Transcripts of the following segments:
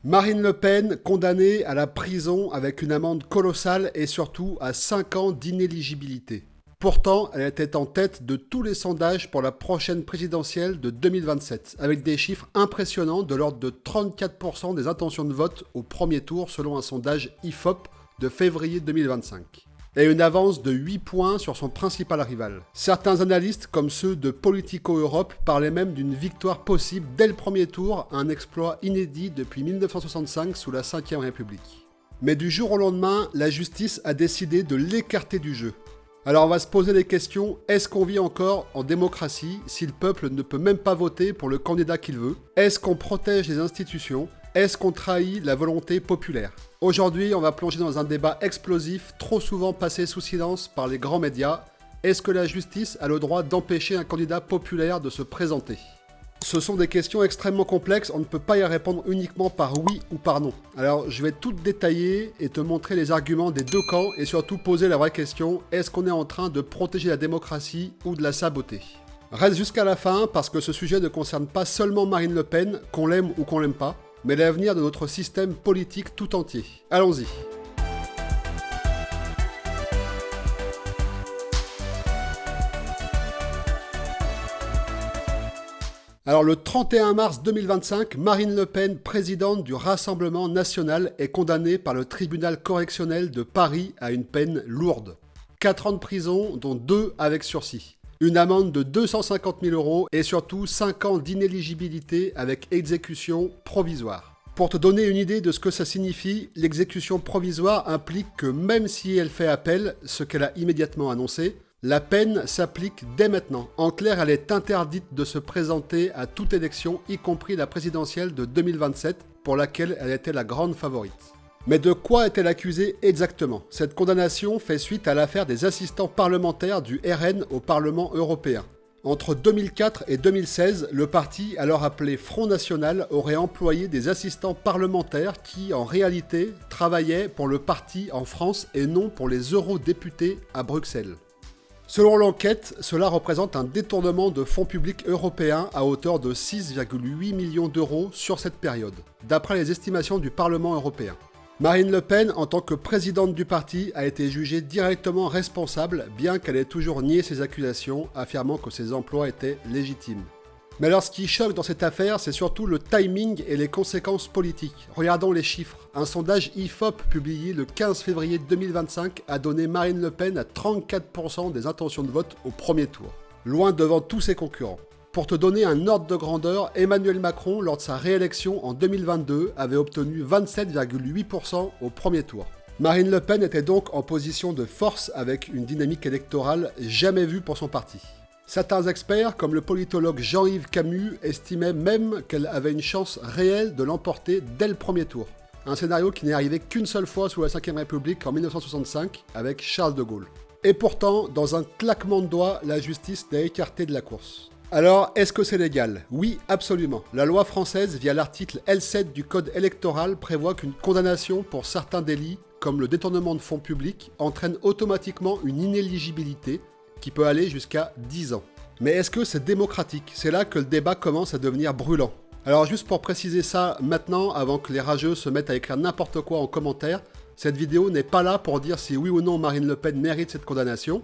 Marine Le Pen, condamnée à la prison avec une amende colossale et surtout à 5 ans d'inéligibilité. Pourtant, elle était en tête de tous les sondages pour la prochaine présidentielle de 2027, avec des chiffres impressionnants de l'ordre de 34% des intentions de vote au premier tour selon un sondage IFOP de février 2025. Et une avance de 8 points sur son principal rival. Certains analystes, comme ceux de Politico Europe, parlaient même d'une victoire possible dès le premier tour, un exploit inédit depuis 1965 sous la Ve République. Mais du jour au lendemain, la justice a décidé de l'écarter du jeu. Alors on va se poser les questions, est-ce qu'on vit encore en démocratie si le peuple ne peut même pas voter pour le candidat qu'il veut? Est-ce qu'on protège les institutions? Est-ce qu'on trahit la volonté populaire? Aujourd'hui, on va plonger dans un débat explosif, trop souvent passé sous silence par les grands médias. Est-ce que la justice a le droit d'empêcher un candidat populaire de se présenter? Ce sont des questions extrêmement complexes, on ne peut pas y répondre uniquement par oui ou par non. Alors je vais tout détailler et te montrer les arguments des deux camps et surtout poser la vraie question, est-ce qu'on est en train de protéger la démocratie ou de la saboter? Reste jusqu'à la fin parce que ce sujet ne concerne pas seulement Marine Le Pen, qu'on l'aime ou qu'on l'aime pas, mais l'avenir de notre système politique tout entier. Allons-y. Alors le 31 mars 2025, Marine Le Pen, présidente du Rassemblement national, est condamnée par le tribunal correctionnel de Paris à une peine lourde. 4 ans de prison, dont 2 avec sursis. Une amende de 250 000 € et surtout 5 ans d'inéligibilité avec exécution provisoire. Pour te donner une idée de ce que ça signifie, l'exécution provisoire implique que même si elle fait appel, ce qu'elle a immédiatement annoncé, la peine s'applique dès maintenant. En clair, elle est interdite de se présenter à toute élection, y compris la présidentielle de 2027, pour laquelle elle était la grande favorite. Mais de quoi est-elle accusée exactement? Cette condamnation fait suite à l'affaire des assistants parlementaires du RN au Parlement européen. Entre 2004 et 2016, le parti, alors appelé Front National, aurait employé des assistants parlementaires qui, en réalité, travaillaient pour le parti en France et non pour les eurodéputés à Bruxelles. Selon l'enquête, cela représente un détournement de fonds publics européens à hauteur de 6,8 millions d'euros sur cette période, d'après les estimations du Parlement européen. Marine Le Pen, en tant que présidente du parti, a été jugée directement responsable, bien qu'elle ait toujours nié ses accusations, affirmant que ses emplois étaient légitimes. Mais alors ce qui choque dans cette affaire, c'est surtout le timing et les conséquences politiques. Regardons les chiffres. Un sondage IFOP publié le 15 février 2025 a donné Marine Le Pen à 34% des intentions de vote au premier tour, loin devant tous ses concurrents. Pour te donner un ordre de grandeur, Emmanuel Macron, lors de sa réélection en 2022, avait obtenu 27,8% au premier tour. Marine Le Pen était donc en position de force avec une dynamique électorale jamais vue pour son parti. Certains experts, comme le politologue Jean-Yves Camus, estimaient même qu'elle avait une chance réelle de l'emporter dès le premier tour. Un scénario qui n'est arrivé qu'une seule fois sous la Ve République en 1965 avec Charles de Gaulle. Et pourtant, dans un claquement de doigts, la justice l'a écarté de la course. Alors, est-ce que c'est légal? Oui, absolument. La loi française, via l'article L7 du Code électoral, prévoit qu'une condamnation pour certains délits, comme le détournement de fonds publics, entraîne automatiquement une inéligibilité qui peut aller jusqu'à 10 ans. Mais est-ce que c'est démocratique? C'est là que le débat commence à devenir brûlant. Alors juste pour préciser ça maintenant, avant que les rageux se mettent à écrire n'importe quoi en commentaire, cette vidéo n'est pas là pour dire si oui ou non Marine Le Pen mérite cette condamnation.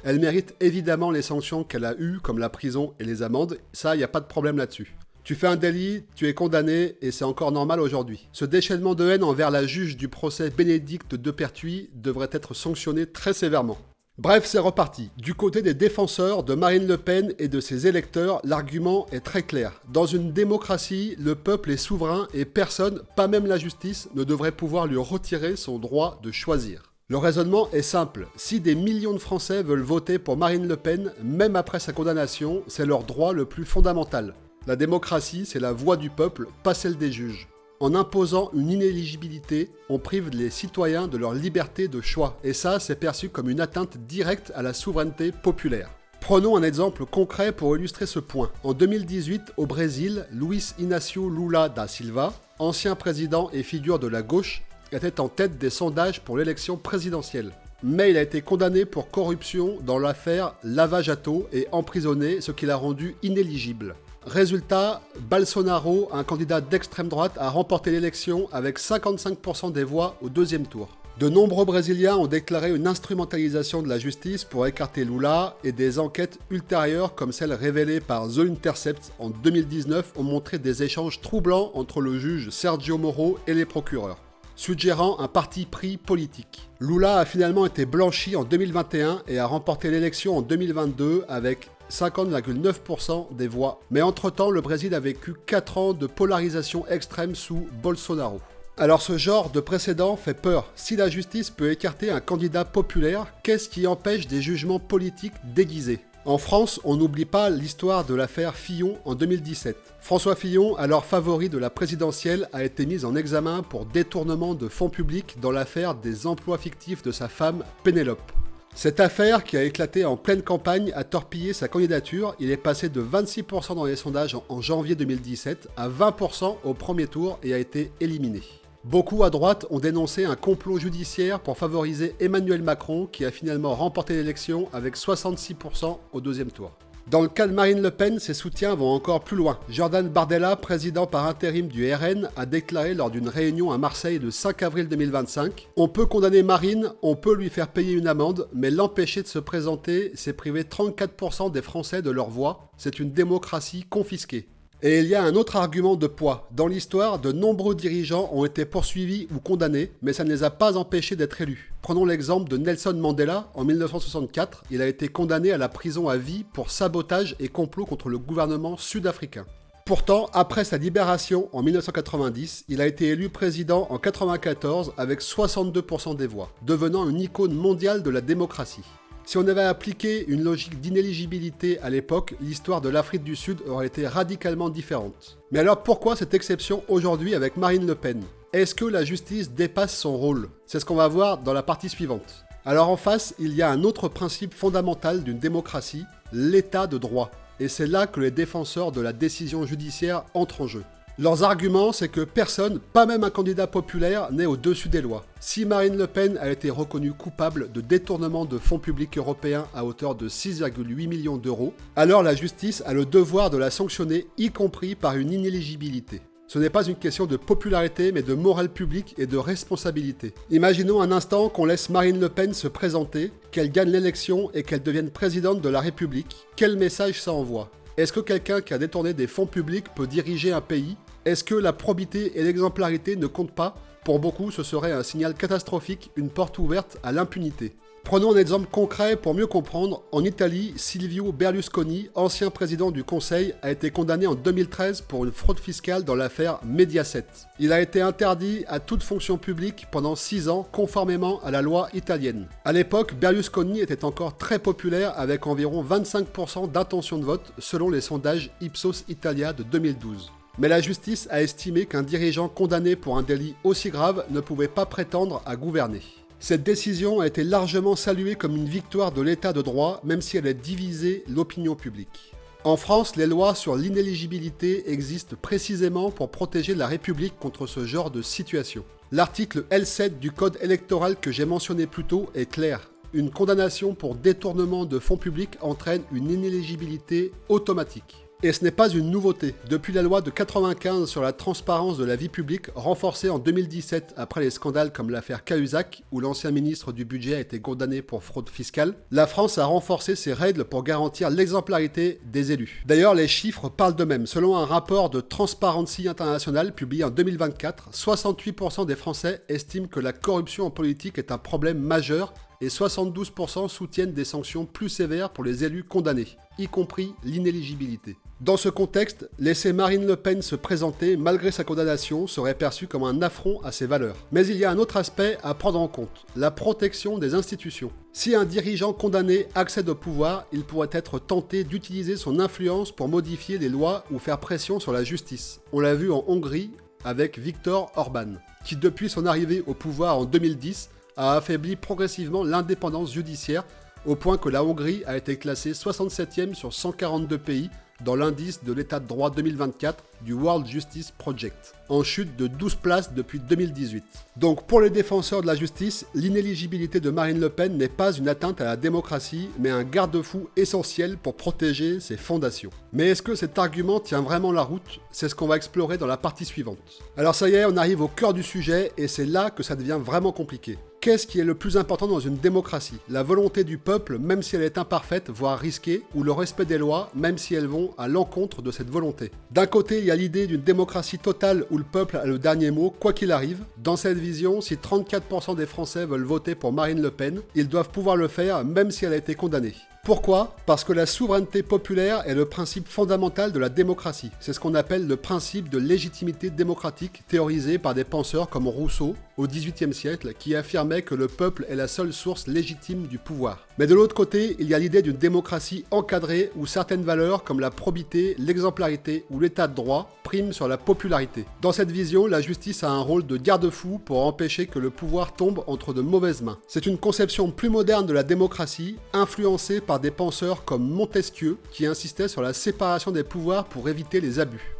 Elle mérite évidemment les sanctions qu'elle a eues, comme la prison et les amendes, ça, il n'y a pas de problème là-dessus. Tu fais un délit, tu es condamné, et c'est encore normal aujourd'hui. Ce déchaînement de haine envers la juge du procès Bénédicte de Pertuis devrait être sanctionné très sévèrement. Bref, c'est reparti. Du côté des défenseurs de Marine Le Pen et de ses électeurs, l'argument est très clair. Dans une démocratie, le peuple est souverain et personne, pas même la justice, ne devrait pouvoir lui retirer son droit de choisir. Le raisonnement est simple. Si des millions de Français veulent voter pour Marine Le Pen, même après sa condamnation, c'est leur droit le plus fondamental. La démocratie, c'est la voix du peuple, pas celle des juges. En imposant une inéligibilité, on prive les citoyens de leur liberté de choix. Et ça, c'est perçu comme une atteinte directe à la souveraineté populaire. Prenons un exemple concret pour illustrer ce point. En 2018, au Brésil, Luiz Inácio Lula da Silva, ancien président et figure de la gauche, était en tête des sondages pour l'élection présidentielle. Mais il a été condamné pour corruption dans l'affaire Lava Jato et emprisonné, ce qui l'a rendu inéligible. Résultat, Bolsonaro, un candidat d'extrême droite, a remporté l'élection avec 55% des voix au deuxième tour. De nombreux Brésiliens ont déclaré une instrumentalisation de la justice pour écarter Lula et des enquêtes ultérieures comme celle révélée par The Intercept en 2019 ont montré des échanges troublants entre le juge Sergio Moro et les procureurs, suggérant un parti pris politique. Lula a finalement été blanchi en 2021 et a remporté l'élection en 2022 avec 50,9% des voix. Mais entre-temps, le Brésil a vécu 4 ans de polarisation extrême sous Bolsonaro. Alors ce genre de précédent fait peur. Si la justice peut écarter un candidat populaire, qu'est-ce qui empêche des jugements politiques déguisés ? En France, on n'oublie pas l'histoire de l'affaire Fillon en 2017. François Fillon, alors favori de la présidentielle, a été mis en examen pour détournement de fonds publics dans l'affaire des emplois fictifs de sa femme Pénélope. Cette affaire, qui a éclaté en pleine campagne, a torpillé sa candidature. Il est passé de 26% dans les sondages en janvier 2017 à 20% au premier tour et a été éliminé. Beaucoup à droite ont dénoncé un complot judiciaire pour favoriser Emmanuel Macron qui a finalement remporté l'élection avec 66% au deuxième tour. Dans le cas de Marine Le Pen, ses soutiens vont encore plus loin. Jordan Bardella, président par intérim du RN, a déclaré lors d'une réunion à Marseille le 5 avril 2025 « On peut condamner Marine, on peut lui faire payer une amende, mais l'empêcher de se présenter, c'est priver 34% des Français de leur voix. C'est une démocratie confisquée. » Et il y a un autre argument de poids. Dans l'histoire, de nombreux dirigeants ont été poursuivis ou condamnés, mais ça ne les a pas empêchés d'être élus. Prenons l'exemple de Nelson Mandela. En 1964, il a été condamné à la prison à vie pour sabotage et complot contre le gouvernement sud-africain. Pourtant, après sa libération en 1990, il a été élu président en 1994 avec 62% des voix, devenant une icône mondiale de la démocratie. Si on avait appliqué une logique d'inéligibilité à l'époque, l'histoire de l'Afrique du Sud aurait été radicalement différente. Mais alors pourquoi cette exception aujourd'hui avec Marine Le Pen ? Est-ce que la justice dépasse son rôle ? C'est ce qu'on va voir dans la partie suivante. Alors en face, il y a un autre principe fondamental d'une démocratie, l'état de droit. Et c'est là que les défenseurs de la décision judiciaire entrent en jeu. Leurs arguments, c'est que personne, pas même un candidat populaire, n'est au-dessus des lois. Si Marine Le Pen a été reconnue coupable de détournement de fonds publics européens à hauteur de 6,8 millions d'euros, alors la justice a le devoir de la sanctionner, y compris par une inéligibilité. Ce n'est pas une question de popularité, mais de morale publique et de responsabilité. Imaginons un instant qu'on laisse Marine Le Pen se présenter, qu'elle gagne l'élection et qu'elle devienne présidente de la République. Quel message ça envoie ? Est-ce que quelqu'un qui a détourné des fonds publics peut diriger un pays ? Est-ce que la probité et l'exemplarité ne comptent pas ? Pour beaucoup, ce serait un signal catastrophique, une porte ouverte à l'impunité. Prenons un exemple concret pour mieux comprendre. En Italie, Silvio Berlusconi, ancien président du Conseil, a été condamné en 2013 pour une fraude fiscale dans l'affaire Mediaset. Il a été interdit à toute fonction publique pendant 6 ans, conformément à la loi italienne. À l'époque, Berlusconi était encore très populaire avec environ 25% d'intention de vote selon les sondages Ipsos Italia de 2012. Mais la justice a estimé qu'un dirigeant condamné pour un délit aussi grave ne pouvait pas prétendre à gouverner. Cette décision a été largement saluée comme une victoire de l'état de droit, même si elle a divisé l'opinion publique. En France, les lois sur l'inéligibilité existent précisément pour protéger la République contre ce genre de situation. L'article L7 du code électoral que j'ai mentionné plus tôt est clair. Une condamnation pour détournement de fonds publics entraîne une inéligibilité automatique. Et ce n'est pas une nouveauté. Depuis la loi de 1995 sur la transparence de la vie publique, renforcée en 2017 après les scandales comme l'affaire Cahuzac, où l'ancien ministre du budget a été condamné pour fraude fiscale, la France a renforcé ses règles pour garantir l'exemplarité des élus. D'ailleurs, les chiffres parlent d'eux-mêmes. Selon un rapport de Transparency International publié en 2024, 68% des Français estiment que la corruption en politique est un problème majeur et 72% soutiennent des sanctions plus sévères pour les élus condamnés, y compris l'inéligibilité. Dans ce contexte, laisser Marine Le Pen se présenter malgré sa condamnation serait perçu comme un affront à ses valeurs. Mais il y a un autre aspect à prendre en compte, la protection des institutions. Si un dirigeant condamné accède au pouvoir, il pourrait être tenté d'utiliser son influence pour modifier les lois ou faire pression sur la justice. On l'a vu en Hongrie avec Viktor Orban, qui depuis son arrivée au pouvoir en 2010 a affaibli progressivement l'indépendance judiciaire au point que la Hongrie a été classée 67e sur 142 pays dans l'indice de l'état de droit 2024 du World Justice Project, en chute de 12 places depuis 2018. Donc pour les défenseurs de la justice, l'inéligibilité de Marine Le Pen n'est pas une atteinte à la démocratie, mais un garde-fou essentiel pour protéger ses fondations. Mais est-ce que cet argument tient vraiment la route? C'est ce qu'on va explorer dans la partie suivante. Alors ça y est, on arrive au cœur du sujet, et c'est là que ça devient vraiment compliqué. Qu'est-ce qui est le plus important dans une démocratie? La volonté du peuple, même si elle est imparfaite, voire risquée, ou le respect des lois, même si elles vont à l'encontre de cette volonté? D'un côté, il y a l'idée d'une démocratie totale où le peuple a le dernier mot, quoi qu'il arrive. Dans cette vision, si 34% des Français veulent voter pour Marine Le Pen, ils doivent pouvoir le faire, même si elle a été condamnée. Pourquoi? Parce que la souveraineté populaire est le principe fondamental de la démocratie. C'est ce qu'on appelle le principe de légitimité démocratique, théorisé par des penseurs comme Rousseau au XVIIIe siècle, qui affirmait que le peuple est la seule source légitime du pouvoir. Mais de l'autre côté, il y a l'idée d'une démocratie encadrée où certaines valeurs comme la probité, l'exemplarité ou l'état de droit priment sur la popularité. Dans cette vision, la justice a un rôle de garde-fou pour empêcher que le pouvoir tombe entre de mauvaises mains. C'est une conception plus moderne de la démocratie, influencée par des penseurs comme Montesquieu, qui insistait sur la séparation des pouvoirs pour éviter les abus.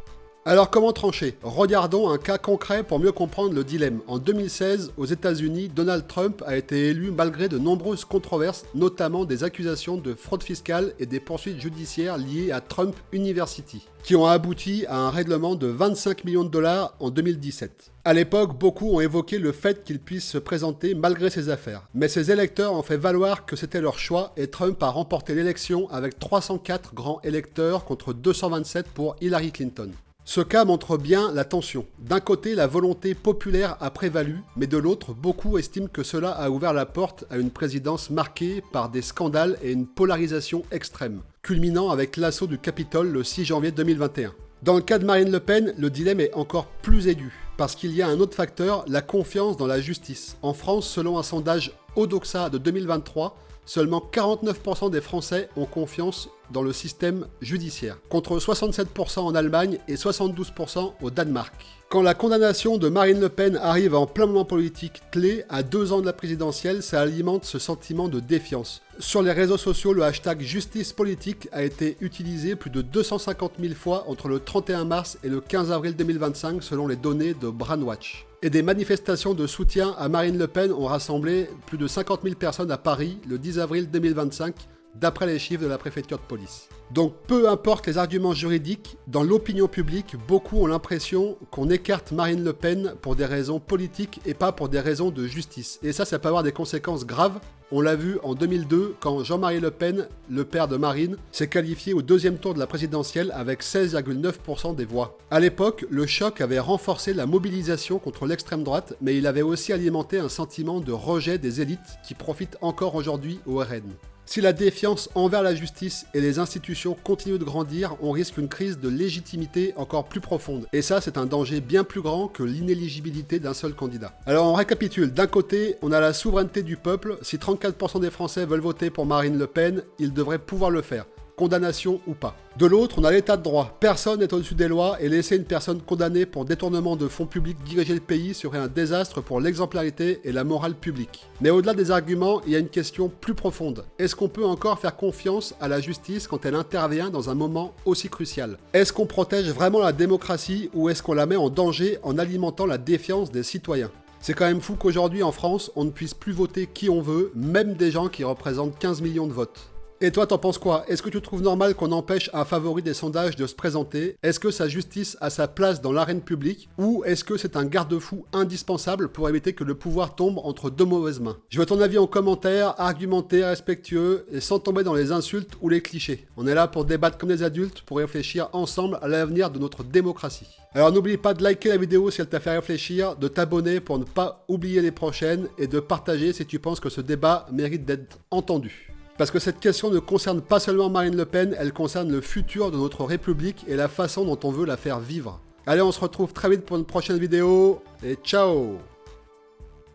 Alors comment trancher? Regardons un cas concret pour mieux comprendre le dilemme. En 2016, aux États-Unis, Donald Trump a été élu malgré de nombreuses controverses, notamment des accusations de fraude fiscale et des poursuites judiciaires liées à Trump University, qui ont abouti à un règlement de 25 millions de dollars en 2017. À l'époque, beaucoup ont évoqué le fait qu'il puisse se présenter malgré ses affaires. Mais ses électeurs ont fait valoir que c'était leur choix et Trump a remporté l'élection avec 304 grands électeurs contre 227 pour Hillary Clinton. Ce cas montre bien la tension. D'un côté, la volonté populaire a prévalu, mais de l'autre, beaucoup estiment que cela a ouvert la porte à une présidence marquée par des scandales et une polarisation extrême, culminant avec l'assaut du Capitole le 6 janvier 2021. Dans le cas de Marine Le Pen, le dilemme est encore plus aigu, parce qu'il y a un autre facteur, la confiance dans la justice. En France, selon un sondage Odoxa de 2023, seulement 49% des Français ont confiance dans le système judiciaire, contre 67% en Allemagne et 72% au Danemark. Quand la condamnation de Marine Le Pen arrive en plein moment politique clé, à 2 ans de la présidentielle, ça alimente ce sentiment de défiance. Sur les réseaux sociaux, le hashtag justice politique a été utilisé plus de 250 000 fois entre le 31 mars et le 15 avril 2025 selon les données de Brandwatch. Et des manifestations de soutien à Marine Le Pen ont rassemblé plus de 50 000 personnes à Paris le 10 avril 2025, d'après les chiffres de la préfecture de police. Donc peu importe les arguments juridiques, dans l'opinion publique, beaucoup ont l'impression qu'on écarte Marine Le Pen pour des raisons politiques et pas pour des raisons de justice. Et ça peut avoir des conséquences graves. On l'a vu en 2002 quand Jean-Marie Le Pen, le père de Marine, s'est qualifié au 2e tour de la présidentielle avec 16,9% des voix. À l'époque, le choc avait renforcé la mobilisation contre l'extrême droite, mais il avait aussi alimenté un sentiment de rejet des élites qui profitent encore aujourd'hui au RN. Si la défiance envers la justice et les institutions continue de grandir, on risque une crise de légitimité encore plus profonde. Et ça, c'est un danger bien plus grand que l'inéligibilité d'un seul candidat. Alors on récapitule. D'un côté, on a la souveraineté du peuple. Si 34% des Français veulent voter pour Marine Le Pen, ils devraient pouvoir le faire. Condamnation ou pas. De l'autre, on a l'état de droit. Personne n'est au-dessus des lois et laisser une personne condamnée pour détournement de fonds publics diriger le pays serait un désastre pour l'exemplarité et la morale publique. Mais au-delà des arguments, il y a une question plus profonde. Est-ce qu'on peut encore faire confiance à la justice quand elle intervient dans un moment aussi crucial? Est-ce qu'on protège vraiment la démocratie ou est-ce qu'on la met en danger en alimentant la défiance des citoyens? C'est quand même fou qu'aujourd'hui en France, on ne puisse plus voter qui on veut, même des gens qui représentent 15 millions de votes. Et toi, t'en penses quoi? Est-ce que tu trouves normal qu'on empêche un favori des sondages de se présenter? Est-ce que sa justice a sa place dans l'arène publique? Ou est-ce que c'est un garde-fou indispensable pour éviter que le pouvoir tombe entre deux mauvaises mains? Je veux ton avis en commentaire, argumenté, respectueux, et sans tomber dans les insultes ou les clichés. On est là pour débattre comme des adultes, pour réfléchir ensemble à l'avenir de notre démocratie. Alors n'oublie pas de liker la vidéo si elle t'a fait réfléchir, de t'abonner pour ne pas oublier les prochaines, et de partager si tu penses que ce débat mérite d'être entendu. Parce que cette question ne concerne pas seulement Marine Le Pen, elle concerne le futur de notre République et la façon dont on veut la faire vivre. Allez, on se retrouve très vite pour une prochaine vidéo, et ciao!